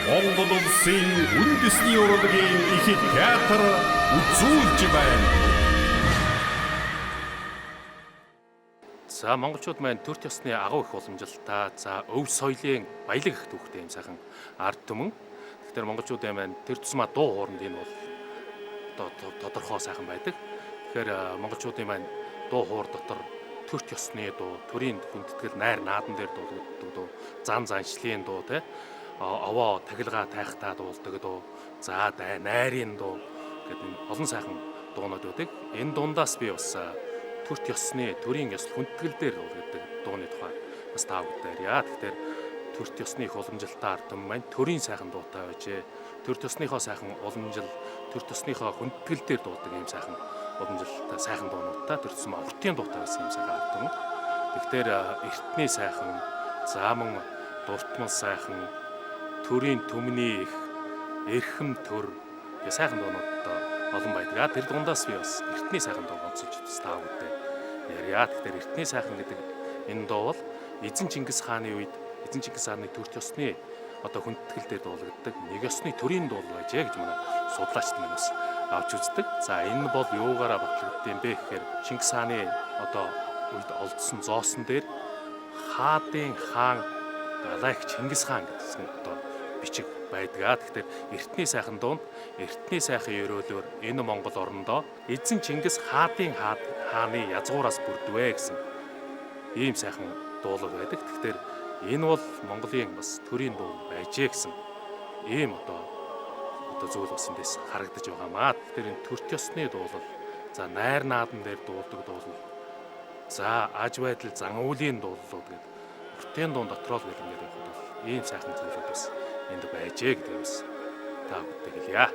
Монгол улсын үндэсний урлагийн их театр үзүүлж байна. За монголчууд маань төр төсны агуу их уламжилтаа өв соёлын баялаг их түүхтэй юм сайхан ард түмэн. Тэгэхээр монголчуудын маань тэр тусмаа дуу хооронд энэ бол тодорхой сайхан байдаг. Тэгэхээр монголчуудын маань дуу хоор дотор төр төсны дуу, төрийн хүндэтгэл найр наадан дээр дуулдаг дуу, зан заншлын дуу те овоо тахилгаа тайхтаа дуулдаг дуу, за найрын дуу гэдэг олон сайхан дуунууд байдаг. Энэ дундаас би бас төр төсны төрийн ёслол хүндэтгэл дээр гэдэг дууны тухай бас та бүхэнд ярья. Тэгэхээр төр төсны их уламжилтаа ард түмэн маань төрийн сайхан дуутай байжээ. Төр төсныхоо сайхан уламжил, төр төсныхоо хүндэтгэл дээр дуудаг юм сайхан уламжилтаа сайхан дуунуудтай төр төсмө уртын дуутай байсан юм сайхан ард түмэн. Тэгэхээр эртний сайхан, зааман дуртмал сайхан, төрийн төмний их эрхэм төр гэх сайхан дуунууд олон байдаг. Тэр дундаас би бас эртний сайхан дуу онцолж таа бүдээ ярья. Тэгэхээр эртний сайхан гэдэг энэ дуу бол эзэн Чингис хааны үед эзэн Чингис хааны төр төсний хүндэтгэл дээр дуулагддаг нэг ёсны төрийн дуу байжээ гэж манай судлаачид маань бас авч үздэг. За энэ бол юугаараа батлагдсан бэ гэхээр Чингис хааны үед олдсон зоосон дээр хаадын хаан Алайх Чингис хаан гэсэн бичиг байдаг. Тэгэхээр эртний сайхан дуунд эртний сайхан ерөөлөөр энэ Монгол орондоо эзэн Чингис хаадын хааны язгуураас бүрдвэ гэсэн ийм сайхан дуулал байдаг. Тэгэхээр энэ бол Монголын бас төрийн дуу байжээ гэсэн ийм зүйл бас эндээс харагдаж байгаамаа. Тэгэхээр энэ төр төсны дуулал, за найр наадан дээр дуулдаг дуулал, за аж байдал зан үйлийн дуулууд гэдэг уртын дуун дотроо л ингээд явах бол ийм сайхан зүйлүүд бас энд байжээ гэдэг бас та бүхэнд хэлье.